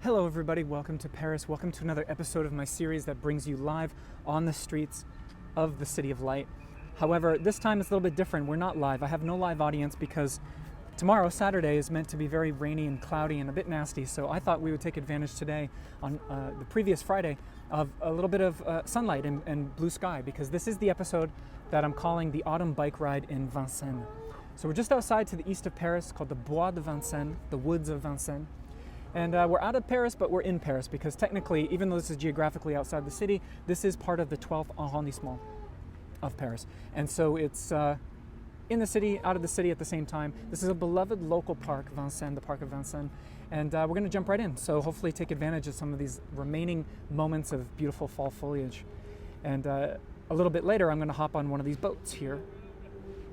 Hello everybody, welcome to Paris. Welcome to another episode of my series that brings you live on the streets of the City of Light. However, this time it's a little bit different. We're not live. I have no live audience because tomorrow, Saturday, is meant to be very rainy and cloudy and a bit nasty. So I thought we would take advantage today on the previous Friday of a little bit of sunlight and blue sky, because this is the episode that I'm calling the Autumn Bike Ride in Vincennes. So we're just outside to the east of Paris called the Bois de Vincennes, the Woods of Vincennes. And we're out of Paris, but we're in Paris because technically, even though this is geographically outside the city, this is part of the 12th arrondissement of Paris. And so it's in the city, out of the city at the same time. This is a beloved local park, Vincennes, the Park of Vincennes. And we're going to jump right in. So hopefully take advantage of some of these remaining moments of beautiful fall foliage. And a little bit later, I'm going to hop on one of these boats here.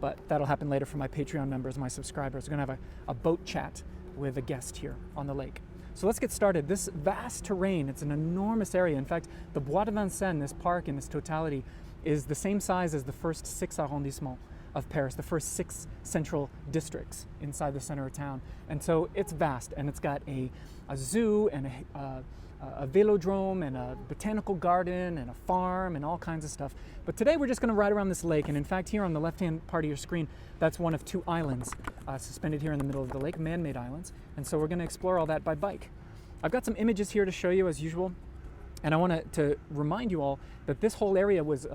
But that'll happen later for my Patreon members, my subscribers. We're going to have a boat chat with a guest here on the lake. So let's get started. This vast terrain, it's an enormous area. In fact, the Bois de Vincennes, this park in its totality, is the same size as the first 6 arrondissements of Paris, the first 6 central districts inside the center of town. And so it's vast, and it's got a zoo and a velodrome and a botanical garden and a farm and all kinds of stuff. But today we're just going to ride around this lake, and in fact here on the left-hand part of your screen, that's one of 2 islands suspended here in the middle of the lake, man-made islands. And so we're going to explore all that by bike. I've got some images here to show you as usual, and I want to remind you all that this whole area was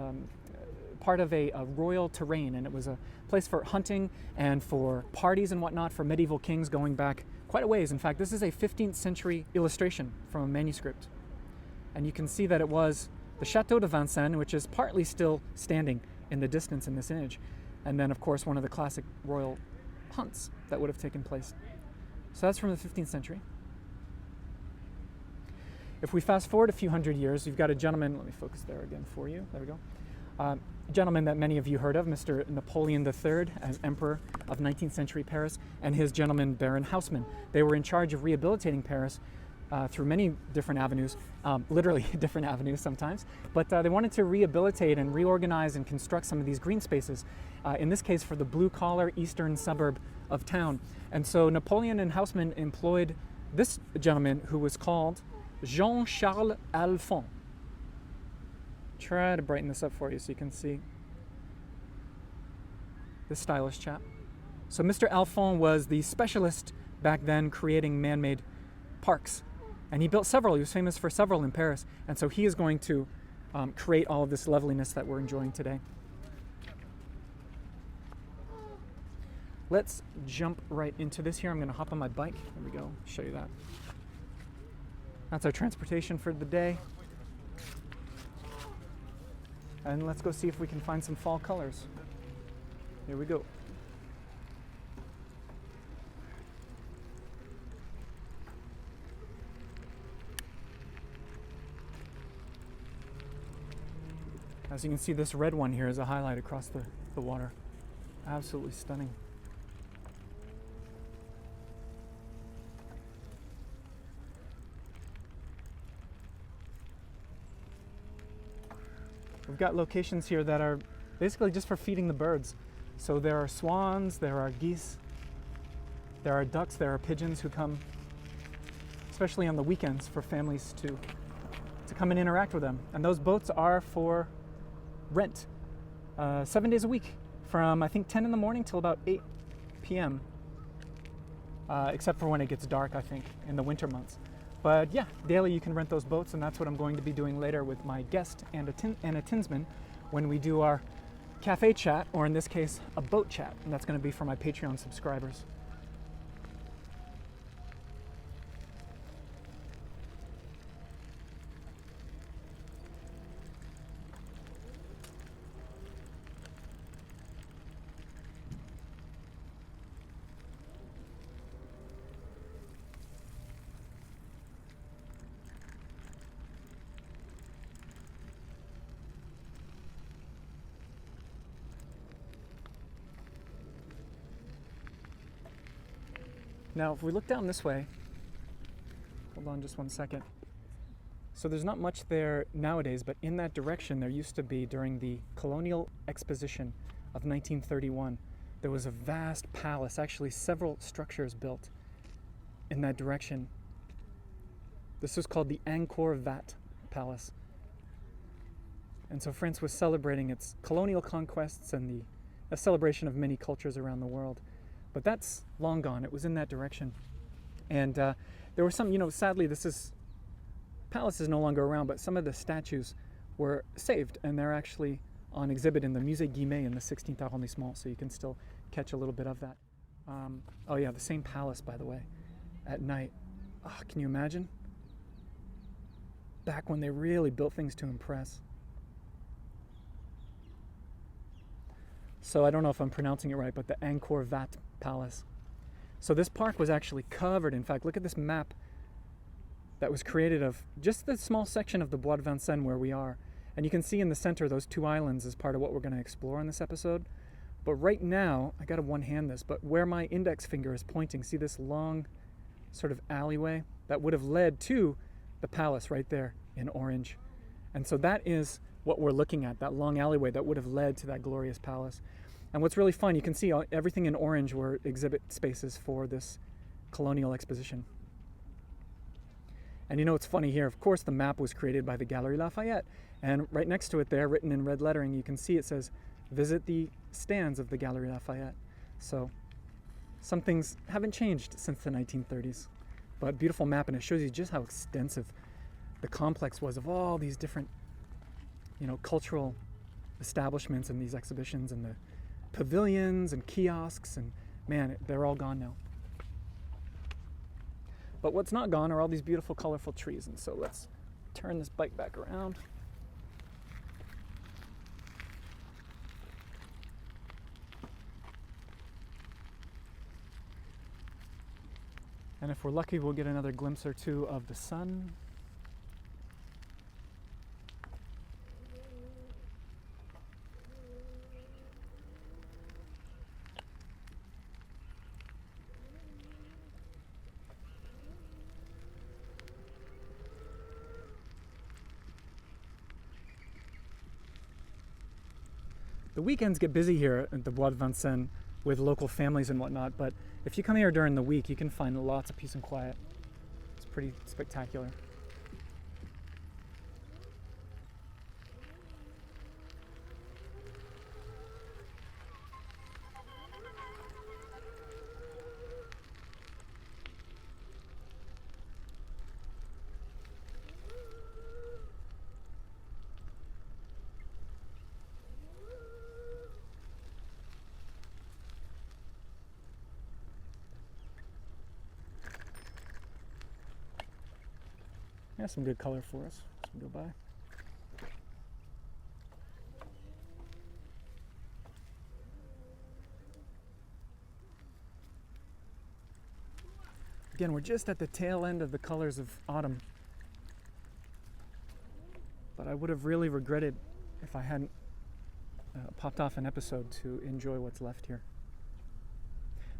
part of a royal terrain, and it was a place for hunting and for parties and whatnot for medieval kings going back quite a ways. In fact, this is a 15th century illustration from a manuscript. And you can see that it was the Chateau de Vincennes, which is partly still standing in the distance in this image. And then, of course, one of the classic royal hunts that would have taken place. So that's from the 15th century. If we fast forward a few hundred years, you've got a gentleman, let me focus there again for you, there we go. A gentleman that many of you heard of, Mr. Napoleon III, as Emperor of 19th century Paris, and his gentleman Baron Haussmann. They were in charge of rehabilitating Paris through many different avenues, literally different avenues sometimes, but they wanted to rehabilitate and reorganize and construct some of these green spaces, in this case for the blue-collar eastern suburb of town. And so Napoleon and Haussmann employed this gentleman who was called Jean-Charles Alphand. Try to brighten this up for you so you can see this stylish chap. So Mr. Alphand was the specialist back then creating man-made parks. And he built several. He was famous for several in Paris. And so he is going to create all of this loveliness that we're enjoying today. Let's jump right into this here. I'm going to hop on my bike. There we go. Show you that. That's our transportation for the day. And let's go see if we can find some fall colors. Here we go. As you can see, this red one here is a highlight across the water. Absolutely stunning. We've got locations here that are basically just for feeding the birds. So there are swans, there are geese, there are ducks, there are pigeons who come, especially on the weekends, for families to come and interact with them. And those boats are for rent, 7 days a week, from I think 10 in the morning till about 8 p.m., except for when it gets dark, I think, in the winter months. But yeah, daily you can rent those boats, and that's what I'm going to be doing later with my guest and a tinsman when we do our Café Chat, or in this case, a boat chat, and that's going to be for my Patreon subscribers. Now, if we look down this way, hold on just one second. So there's not much there nowadays, but in that direction there used to be, during the Colonial Exposition of 1931, there was a vast palace, actually several structures built in that direction. This was called the Angkor Wat Palace. And so France was celebrating its colonial conquests and a celebration of many cultures around the world. But that's long gone. It was in that direction. And there were some, sadly, palace is no longer around, but some of the statues were saved, and they're actually on exhibit in the Musée Guimet in the 16th arrondissement, so you can still catch a little bit of that. The same palace, by the way, at night. Oh, can you imagine? Back when they really built things to impress. So I don't know if I'm pronouncing it right, but the Angkor Wat Palace. So this park was actually covered. In fact, look at this map that was created of just the small section of the Bois de Vincennes where we are. And you can see in the center those two islands as part of what we're going to explore in this episode. But right now, I got to one-hand this, but where my index finger is pointing, see this long sort of alleyway that would have led to the palace right there in orange. And so that is what we're looking at, that long alleyway that would have led to that glorious palace. And what's really fun, you can see everything in orange were exhibit spaces for this colonial exposition. And it's funny here, of course, the map was created by the Galeries Lafayette. And right next to it there, written in red lettering, you can see it says, visit the stands of the Galeries Lafayette. So some things haven't changed since the 1930s. But beautiful map, and it shows you just how extensive the complex was of all these different, cultural establishments and these exhibitions and the pavilions and kiosks, and man, they're all gone now. But what's not gone are all these beautiful, colorful trees. And so let's turn this bike back around. And if we're lucky, we'll get another glimpse or two of the sun. The weekends get busy here at the Bois de Vincennes with local families and whatnot, but if you come here during the week, you can find lots of peace and quiet. It's pretty spectacular. That's some good color for us as we go by. Again, we're just at the tail end of the colors of autumn. But I would have really regretted if I hadn't popped off an episode to enjoy what's left here.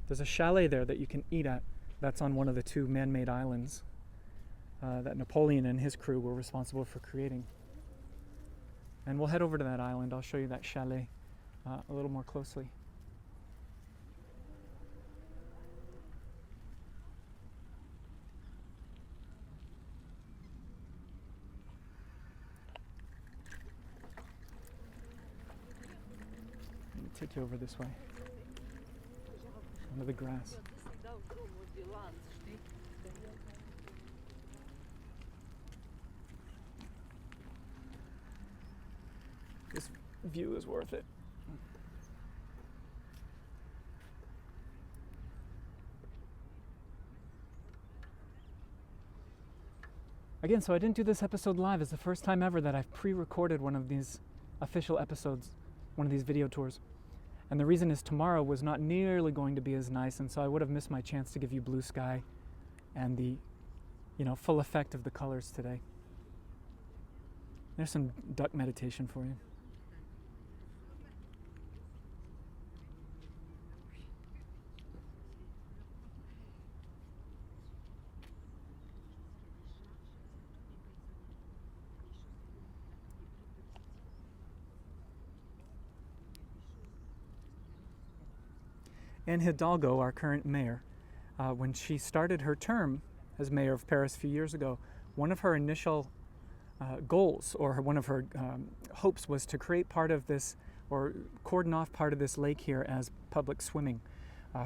There's a chalet there that you can eat at. That's on one of the two man-made islands that Napoleon and his crew were responsible for creating. And we'll head over to that island. I'll show you that chalet a little more closely. Let me take you over this way, under the grass. This view is worth it. Again, so I didn't do this episode live. It's the first time ever that I've pre-recorded one of these official episodes, one of these video tours. And the reason is tomorrow was not nearly going to be as nice, and so I would have missed my chance to give you blue sky and the, full effect of the colors today. There's some duck meditation for you. Anne Hidalgo, our current mayor, when she started her term as mayor of Paris a few years ago, one of her initial goals, or one of her hopes, was to create part of this, or cordon off part of this lake here as public swimming,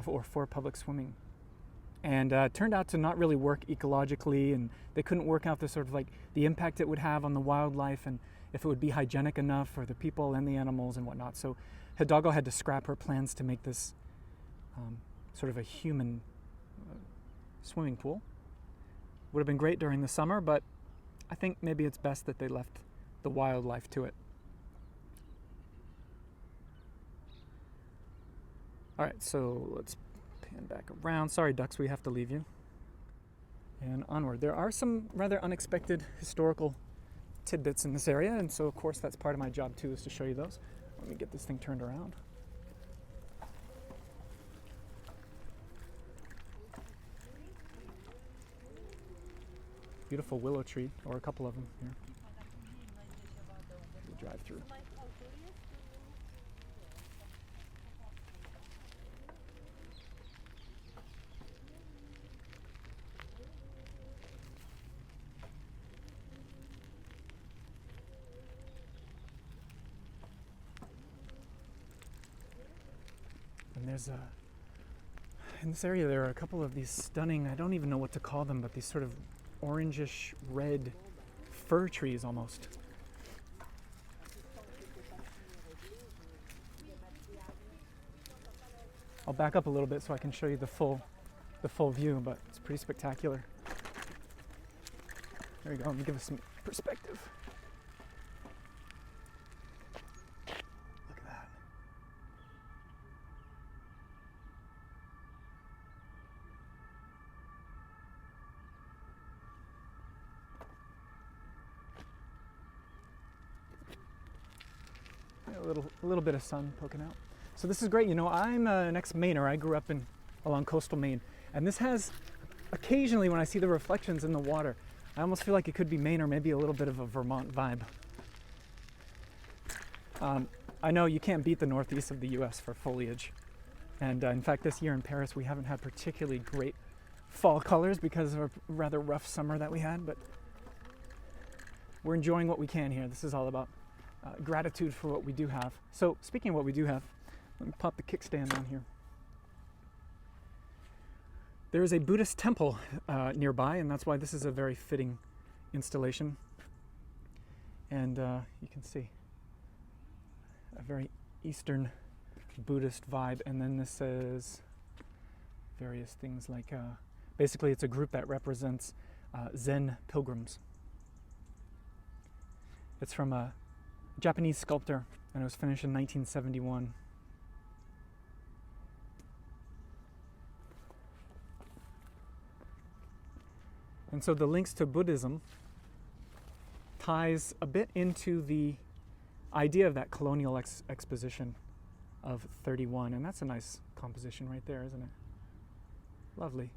or for public swimming. And turned out to not really work ecologically, and they couldn't work out the sort of like the impact it would have on the wildlife, and if it would be hygienic enough for the people and the animals and whatnot. So Hidalgo had to scrap her plans to make this sort of a human swimming pool. Would have been great during the summer, but I think maybe it's best that they left the wildlife to it. All right, so let's pan back around. Sorry, ducks, we have to leave you. And onward. There are some rather unexpected historical tidbits in this area, and so of course that's part of my job too, is to show you those. Let me get this thing turned around. Beautiful willow tree, or a couple of them here. We'll drive through. And there's in this area there are a couple of these stunning, I don't even know what to call them, but these sort of orangish red fir trees almost. I'll back up a little bit so I can show you the full view, but it's pretty spectacular. There you go, let me give us some perspective. Look at that. A little bit of sun poking out. So this is great. You know, I'm an ex-Mainer. I grew up along coastal Maine, and this has occasionally, when I see the reflections in the water, I almost feel like it could be Maine or maybe a little bit of a Vermont vibe. I know you can't beat the northeast of the U.S. for foliage, and in fact, this year in Paris we haven't had particularly great fall colors because of a rather rough summer that we had, but we're enjoying what we can here. This is all about gratitude for what we do have. So speaking of what we do have, let me pop the kickstand on here. There is a Buddhist temple nearby, and that's why this is a very fitting installation. And you can see a very Eastern Buddhist vibe. And then this says various things like, basically it's a group that represents Zen pilgrims. It's from a Japanese sculptor, and it was finished in 1971. And so the links to Buddhism ties a bit into the idea of that colonial exposition of 31, and that's a nice composition right there, isn't it? Lovely.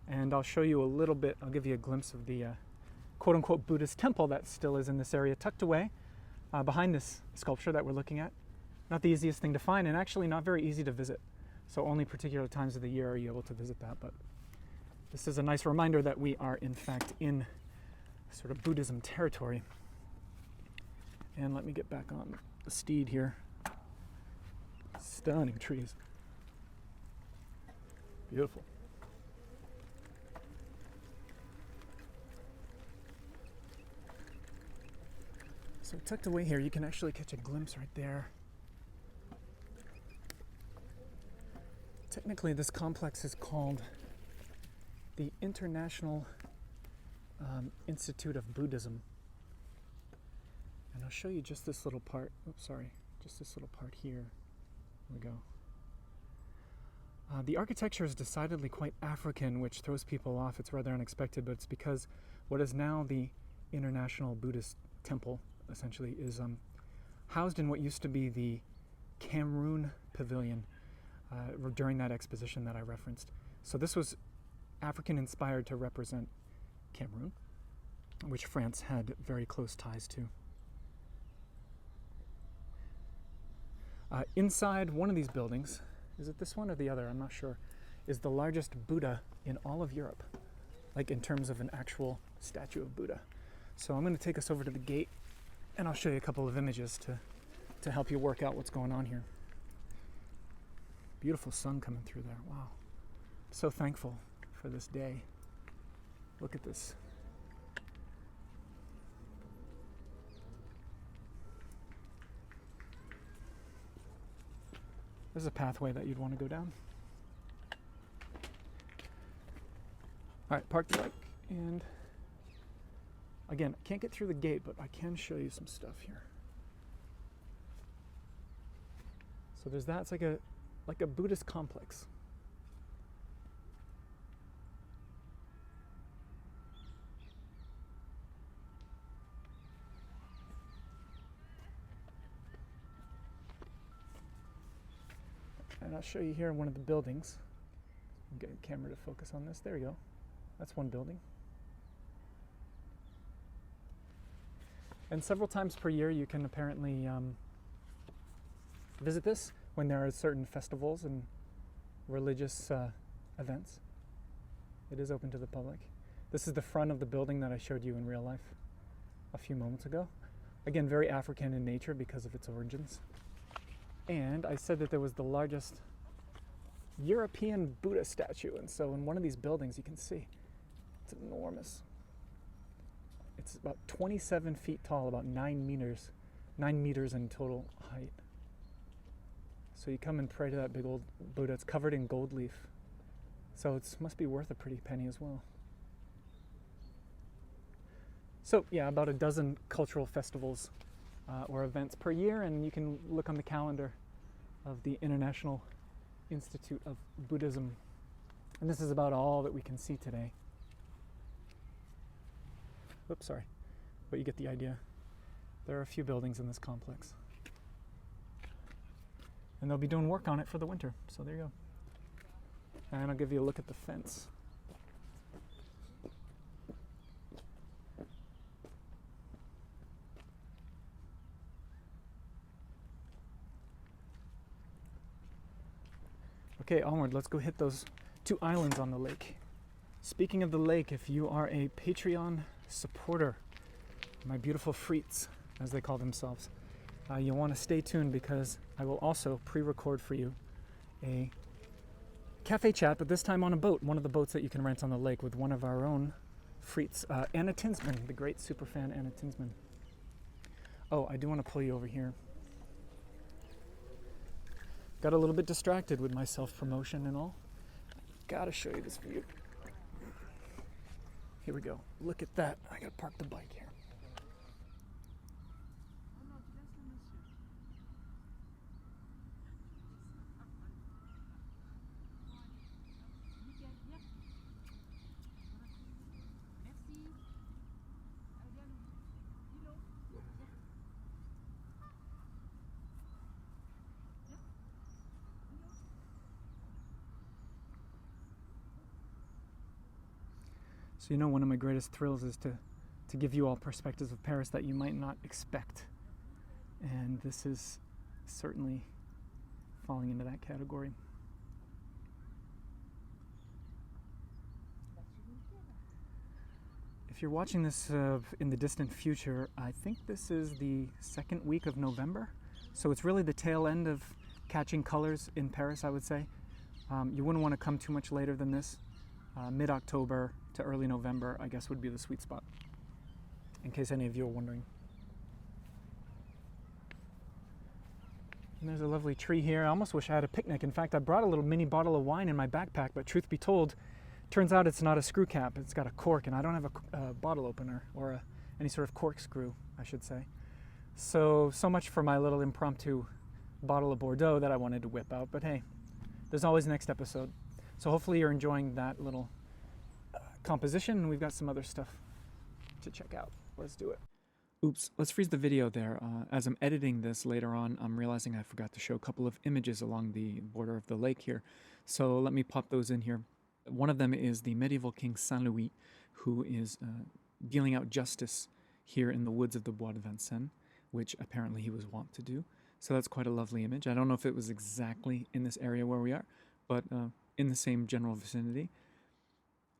And I'll show you a little bit, I'll give you a glimpse of the quote-unquote Buddhist temple that still is in this area, tucked away behind this sculpture that we're looking at. Not the easiest thing to find, and actually not very easy to visit. So only particular times of the year are you able to visit that, but this is a nice reminder that we are in fact in sort of Buddhism territory. And let me get back on the steed here. Stunning trees. Beautiful. So tucked away here, you can actually catch a glimpse right there. Technically, this complex is called the International Institute of Buddhism. And I'll show you just this little part. Oops, sorry. Just this little part here. There we go. The architecture is decidedly quite African, which throws people off. It's rather unexpected, but it's because what is now the International Buddhist Temple essentially is housed in what used to be the Cameroon Pavilion during that exposition that I referenced. So this was African inspired to represent Cameroon, which France had very close ties to. Inside one of these buildings, is it this one or the other? I'm not sure, is the largest Buddha in all of Europe. like in terms of an actual statue of Buddha. So I'm going to take us over to the gate, and I'll show you a couple of images to help you work out what's going on here. Beautiful sun coming through there. Wow. So thankful for this day. Look at this. There's a pathway that you'd want to go down. All right, park the bike, and again, I can't get through the gate, but I can show you some stuff here. So there's that. It's like a Buddhist complex. And I'll show you here in one of the buildings. I'm getting the camera to focus on this. There you go. That's one building. And several times per year you can apparently visit this when there are certain festivals and religious events. It is open to the public. This is the front of the building that I showed you in real life a few moments ago. Again, very African in nature because of its origins. And I said that there was the largest European Buddha statue, and so in one of these buildings you can see it's enormous. It's about 27 feet tall, about 9 meters in total height. So you come and pray to that big old Buddha. It's covered in gold leaf, so it must be worth a pretty penny as well. So yeah, about a dozen cultural festivals or events per year, and you can look on the calendar of the International Institute of Buddhism. And this is about all that we can see today. Oops, sorry, but you get the idea. There are a few buildings in this complex. And they'll be doing work on it for the winter, so there you go. And I'll give you a look at the fence. Okay, onward, let's go hit those 2 islands on the lake. Speaking of the lake, if you are a Patreon supporter, my beautiful frites, as they call themselves, you'll want to stay tuned because I will also pre-record for you a Café Chat, but this time on a boat, one of the boats that you can rent on the lake with one of our own frites, Anna Tinsman, the great superfan Anna Tinsman. Oh, I do want to pull you over here. Got a little bit distracted with my self-promotion and all. Gotta show you this view. Here we go. Look at that. I gotta park the bike here. So you know, one of my greatest thrills is to give you all perspectives of Paris that you might not expect. And this is certainly falling into that category. If you're watching this in the distant future, I think this is the 2nd week of November. So it's really the tail end of catching colors in Paris, I would say. You wouldn't want to come too much later than this. Mid-October to early November, I guess, would be the sweet spot, in case any of you are wondering. And there's a lovely tree here. I almost wish I had a picnic. In fact, I brought a little mini bottle of wine in my backpack, but truth be told, turns out it's not a screw cap. It's got a cork, and I don't have a bottle opener, or any sort of corkscrew, I should say. So much for my little impromptu bottle of Bordeaux that I wanted to whip out, but hey, there's always next episode. So hopefully you're enjoying that little composition, and we've got some other stuff to check out. Let's do it. Oops, let's freeze the video there. As I'm editing this later on, I'm realizing I forgot to show a couple of images along the border of the lake here. So let me pop those in here. One of them is the medieval King Saint Louis, who is dealing out justice here in the woods of the Bois de Vincennes, which apparently he was wont to do. So that's quite a lovely image. I don't know if it was exactly in this area where we are, but in the same general vicinity.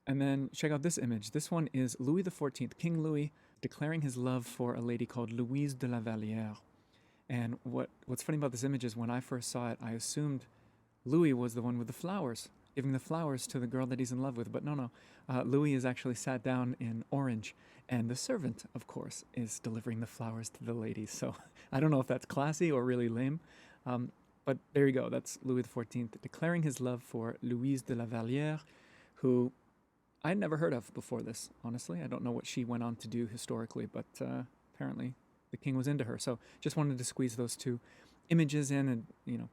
And then check out this image. This one is Louis XIV, King Louis, declaring his love for a lady called Louise de la Vallière. And what's funny about this image is when I first saw it, I assumed Louis was the one with the flowers, giving the flowers to the girl that he's in love with. But no. Louis is actually sat down in orange, and the servant, of course, is delivering the flowers to the ladies. So I don't know if that's classy or really lame. But there you go. That's Louis XIV declaring his love for Louise de la Vallière, who I'd never heard of before this, honestly. I don't know what she went on to do historically, but apparently the king was into her. So just wanted to squeeze those two images in and,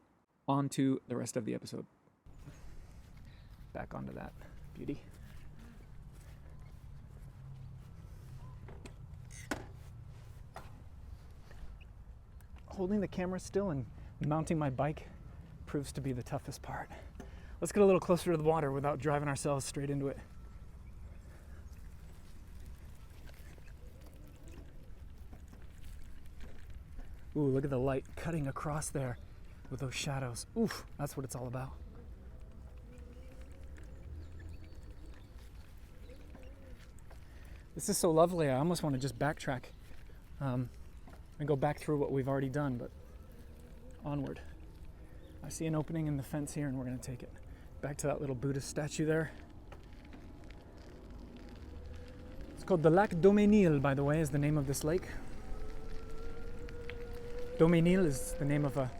on to the rest of the episode. Back onto that beauty. Holding the camera still and mounting my bike proves to be the toughest part. Let's get a little closer to the water without driving ourselves straight into it. Ooh, look at the light cutting across there with those shadows. Oof, that's what it's all about. This is so lovely, I almost want to just backtrack and go back through what we've already done, but onward. I see an opening in the fence here and we're going to take it. Back to that little Buddhist statue there. It's called the Lac Daumesnil, by the way, is the name of this lake. Daumesnil is the name of a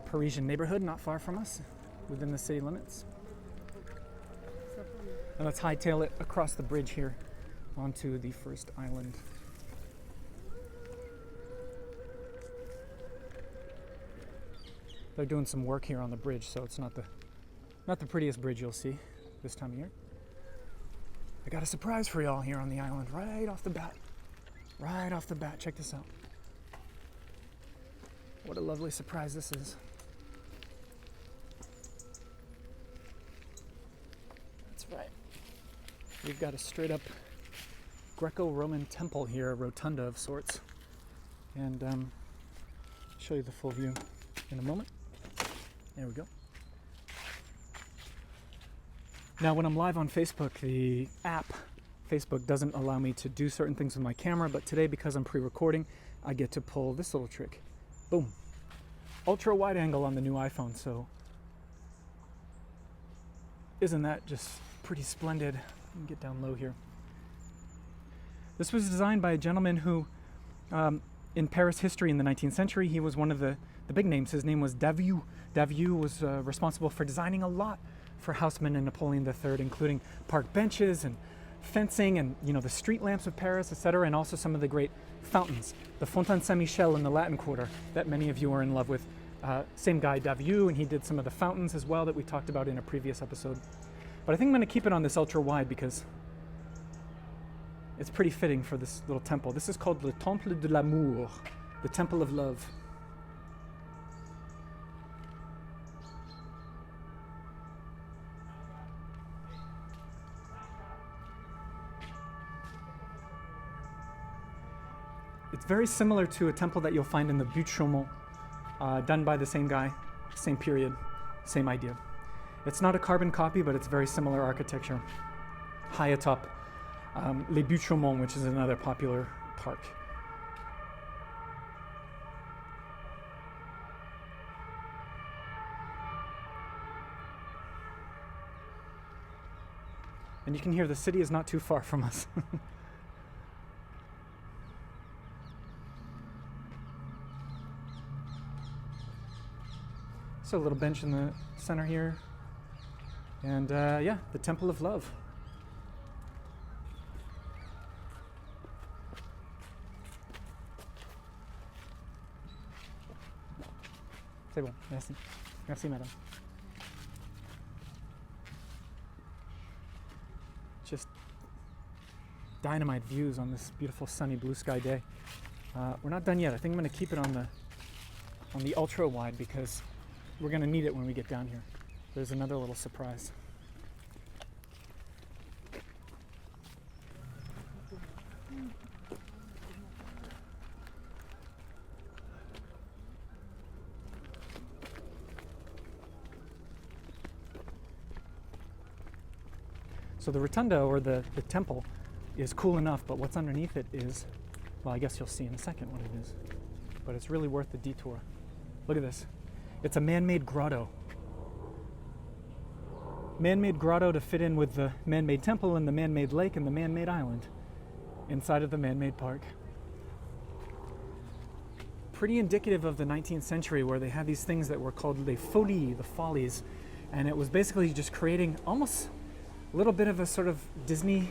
Parisian neighborhood not far from us, within the city limits. And let's hightail it across the bridge here onto the first island. They're doing some work here on the bridge, so it's not the prettiest bridge you'll see this time of year. I got a surprise for y'all here on the island right off the bat. Right off the bat, check this out. What a lovely surprise this is. That's right. We've got a straight up Greco-Roman temple here, a rotunda of sorts. And show you the full view in a moment. There we go. Now when I'm live on Facebook, the app, Facebook, doesn't allow me to do certain things with my camera, but today, because I'm pre-recording, I get to pull this little trick. Boom. Ultra wide angle on the new iPhone, so isn't that just pretty splendid? Let me get down low here. This was designed by a gentleman who, in Paris history in the 19th century, he was one of the big names. His name was Davieu. Davieu was responsible for designing a lot for Haussmann and Napoleon III, including park benches and fencing and, the street lamps of Paris, etc., and also some of the great fountains. The Fontaine Saint-Michel in the Latin Quarter that many of you are in love with. Same guy, Davieu, and he did some of the fountains as well that we talked about in a previous episode. But I think I'm going to keep it on this ultra wide because it's pretty fitting for this little temple. This is called Le Temple de l'Amour, the Temple of Love. It's very similar to a temple that you'll find in the Butte Chaumont, done by the same guy, same period, same idea. It's not a carbon copy, but it's very similar architecture. High atop Les Buttes Chaumont, which is another popular park. And you can hear the city is not too far from us. So a little bench in the center here. And yeah, the Temple of Love. C'est bon, merci. Merci, madame. Just dynamite views on this beautiful sunny blue sky day. We're not done yet. I think I'm going to keep it on the ultra wide because we're going to need it when we get down here. There's another little surprise. So the rotunda, or the temple, is cool enough, but what's underneath it is, well, I guess you'll see in a second what it is. But it's really worth the detour. Look at this. It's a man-made grotto. Man-made grotto to fit in with the man-made temple and the man-made lake and the man-made island inside of the man-made park. Pretty indicative of the 19th century, where they had these things that were called les folies, the follies, and it was basically just creating almost a little bit of a sort of Disney,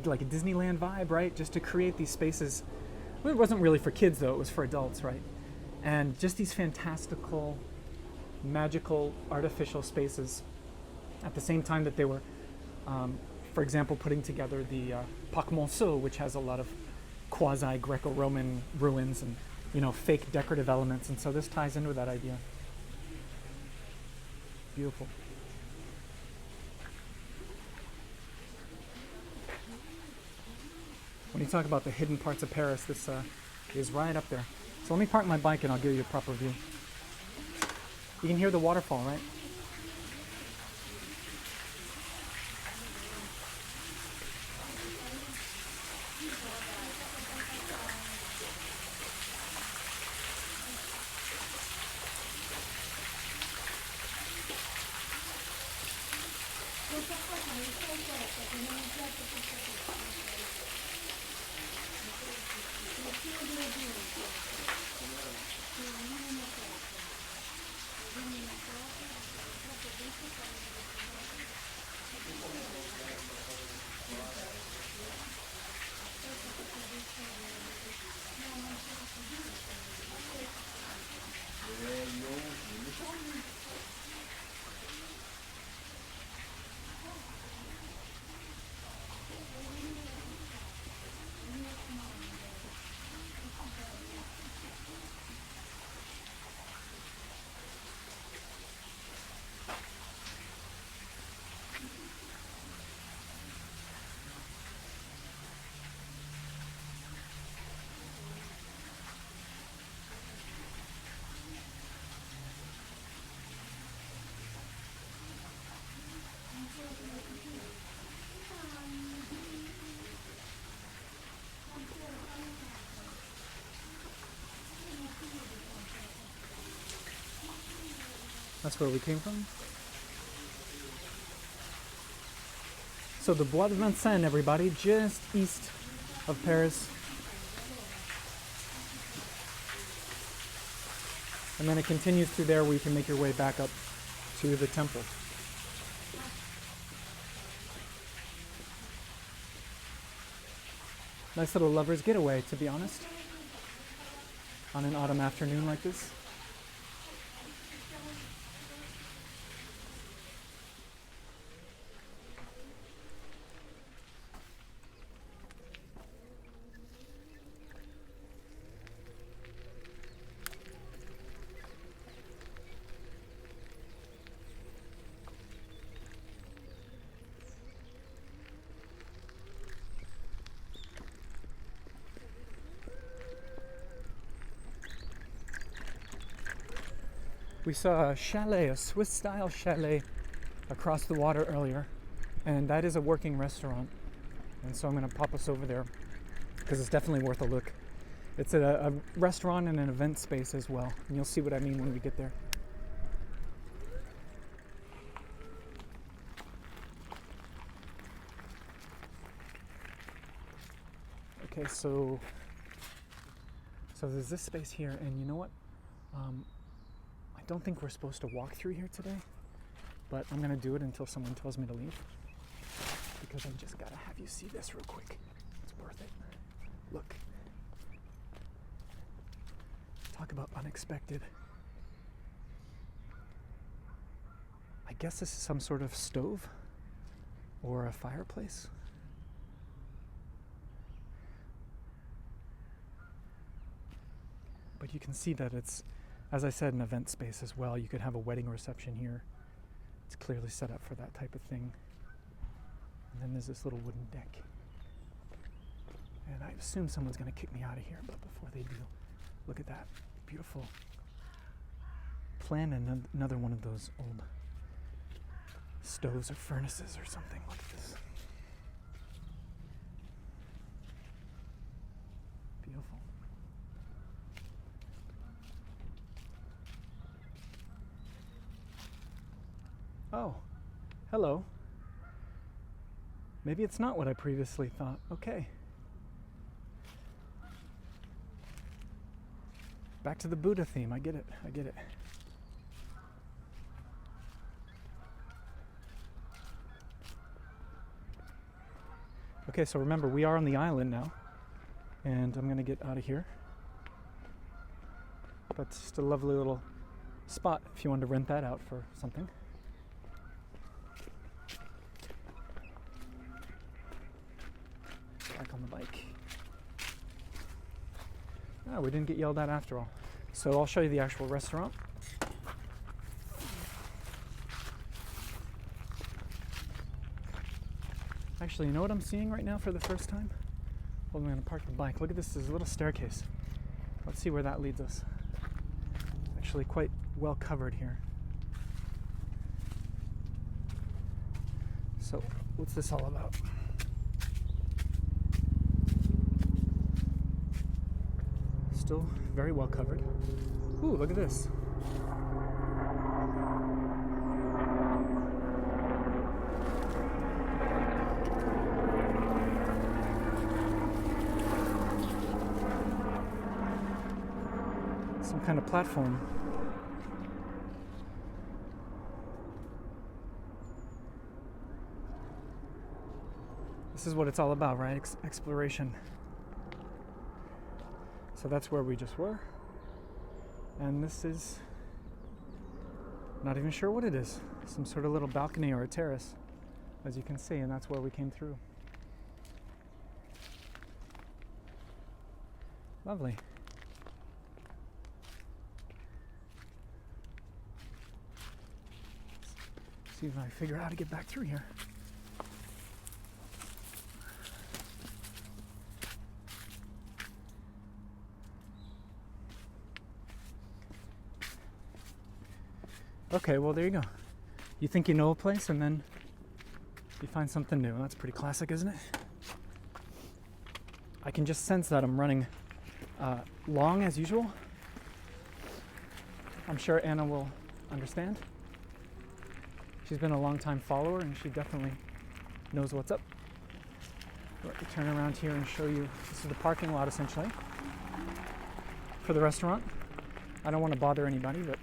like a Disneyland vibe, right? Just to create these spaces. Well, it wasn't really for kids though, it was for adults, right? And just these fantastical, magical, artificial spaces at the same time that they were, for example, putting together the Parc Monceau, which has a lot of quasi-Greco-Roman ruins and, you know, fake decorative elements. And so this ties into that idea. Beautiful. When you talk about the hidden parts of Paris, this is right up there. So let me park my bike and I'll give you a proper view. You can hear the waterfall, right? That's where we came from. So the Bois de Vincennes, everybody, just east of Paris. And then it continues through there where you can make your way back up to the temple. Nice little lover's getaway, to be honest, on an autumn afternoon like this. We saw a chalet, a Swiss-style chalet across the water earlier, and that is a working restaurant. And so I'm going to pop us over there because it's definitely worth a look. It's a restaurant and an event space as well, and you'll see what I mean when we get there. Okay, so there's this space here, and you know what? I don't think we're supposed to walk through here today, but I'm gonna do it until someone tells me to leave, because I just gotta have you see this real quick. It's worth it. Look. Talk about unexpected. I guess this is some sort of stove or a fireplace. But you can see that it's, as I said, an event space as well. You could have a wedding reception here. It's clearly set up for that type of thing. And then there's this little wooden deck. And I assume someone's going to kick me out of here, but before they do, look at that. Beautiful. Plan another one of those old stoves or furnaces or something. Look at this. Oh, hello. Maybe it's not what I previously thought. Okay. Back to the Buddha theme. I get it. Okay, so remember, we are on the island now. And I'm going to get out of here. But it's just a lovely little spot if you want to rent that out for something. Back on the bike. Oh, we didn't get yelled at after all. So I'll show you the actual restaurant. Actually, you know what I'm seeing right now for the first time? Hold on, I'm going to park the bike. Look at this, there's a little staircase. Let's see where that leads us. Actually quite well covered here. So, what's this all about? Still very well covered. Ooh, look at this. Some kind of platform. This is what it's all about, right? Exploration. So that's where we just were. And this is not even sure what it is. Some sort of little balcony or a terrace, as you can see, and that's where we came through. Lovely. See if I figure out how to get back through here. Okay, well, there you go. You think you know a place and then you find something new. That's pretty classic, isn't it? I can just sense that I'm running long as usual. I'm sure Anna will understand. She's been a long-time follower and she definitely knows what's up. Let me turn around here and show you. This is the parking lot, essentially, for the restaurant. I don't want to bother anybody, but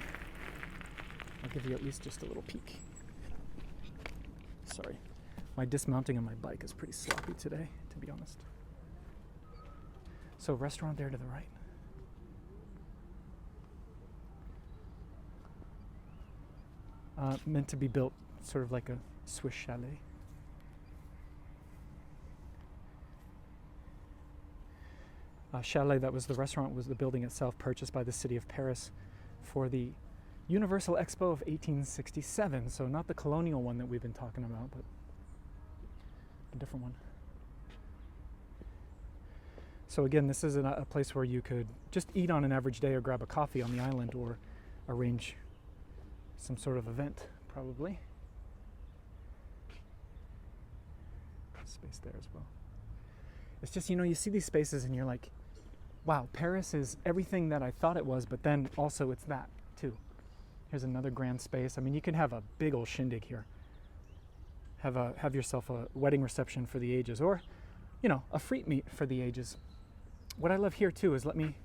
I'll give you at least just a little peek. Sorry, my dismounting on my bike is pretty sloppy today, to be honest. So, restaurant there to the right. Meant to be built sort of like a Swiss chalet. Chalet, that was the restaurant, was the building itself purchased by the city of Paris for the Universal Expo of 1867. So not the colonial one that we've been talking about, but a different one. So again, this is a place where you could just eat on an average day or grab a coffee on the island or arrange some sort of event, probably. Space there as well. It's just, you know, you see these spaces and you're like, wow, Paris is everything that I thought it was, but then also it's that too. Here's another grand space. I mean, you can have a big old shindig here. Have yourself a wedding reception for the ages, or, you know, a freak meet for the ages. What I love here too is, let me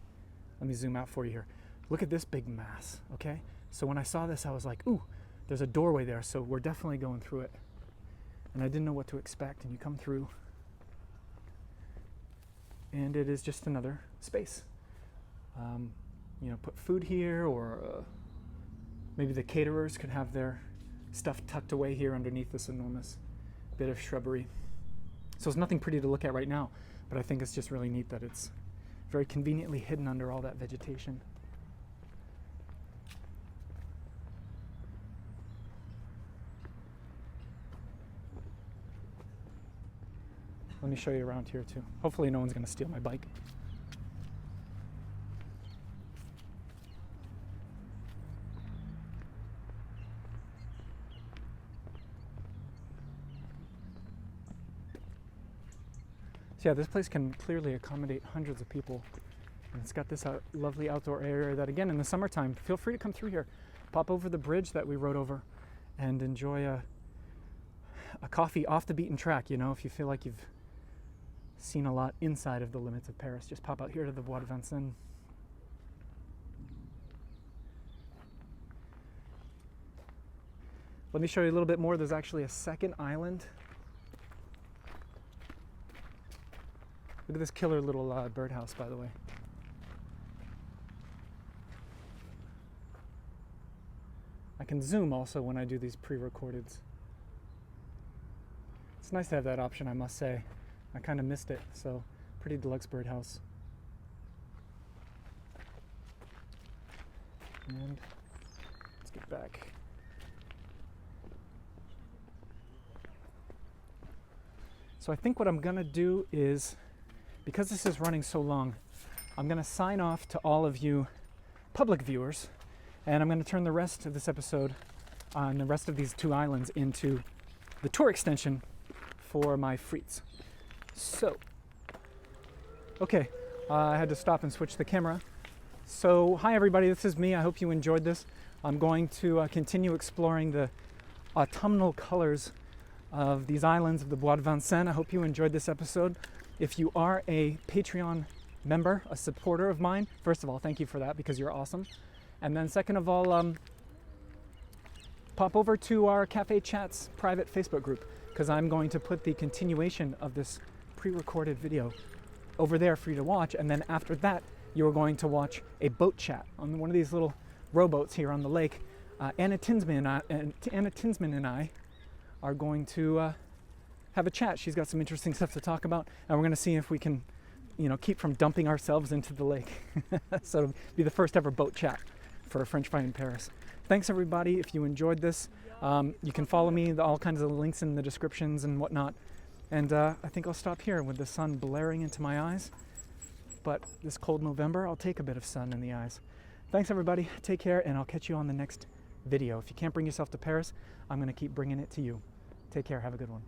zoom out for you here. Look at this big mass, okay? So when I saw this, I was like, ooh, there's a doorway there, so we're definitely going through it. And I didn't know what to expect, and you come through, and it is just another space. You know, put food here, or maybe the caterers could have their stuff tucked away here underneath this enormous bit of shrubbery. So it's nothing pretty to look at right now, but I think it's just really neat that it's very conveniently hidden under all that vegetation. Let me show you around here too. Hopefully no one's going to steal my bike. So yeah, this place can clearly accommodate hundreds of people. And it's got this lovely outdoor area that, again, in the summertime, feel free to come through here. Pop over the bridge that we rode over and enjoy a coffee off the beaten track. You know, if you feel like you've seen a lot inside of the limits of Paris, just pop out here to the Bois de Vincennes. Let me show you a little bit more. There's actually a second island. Look at this killer little birdhouse, by the way. I can zoom also when I do these pre-recordeds. It's nice to have that option, I must say. I kind of missed it, so pretty deluxe birdhouse. And let's get back. So I think what I'm gonna do is, because this is running so long, I'm gonna sign off to all of you public viewers, and I'm gonna turn the rest of this episode on the rest of these two islands into the tour extension for my frites. So, okay, I had to stop and switch the camera. So, hi everybody, this is me. I hope you enjoyed this. I'm going to continue exploring the autumnal colors of these islands of the Bois de Vincennes. I hope you enjoyed this episode. If you are a Patreon member, a supporter of mine, first of all, thank you for that because you're awesome. And then second of all, pop over to our Café Chat's private Facebook group, because I'm going to put the continuation of this pre-recorded video over there for you to watch, and then after that you're going to watch a boat chat on one of these little rowboats here on the lake. Anna Tinsman and I are going to have a chat. She's got some interesting stuff to talk about, and we're going to see if we can, you know, keep from dumping ourselves into the lake. So it'll be the first ever boat chat for A French Frye in Paris. Thanks everybody. If you enjoyed this, you can follow me, all kinds of links in the descriptions and whatnot. And I think I'll stop here with the sun blaring into my eyes. But this cold November, I'll take a bit of sun in the eyes. Thanks everybody. Take care, and I'll catch you on the next video. If you can't bring yourself to Paris, I'm going to keep bringing it to you. Take care. Have a good one.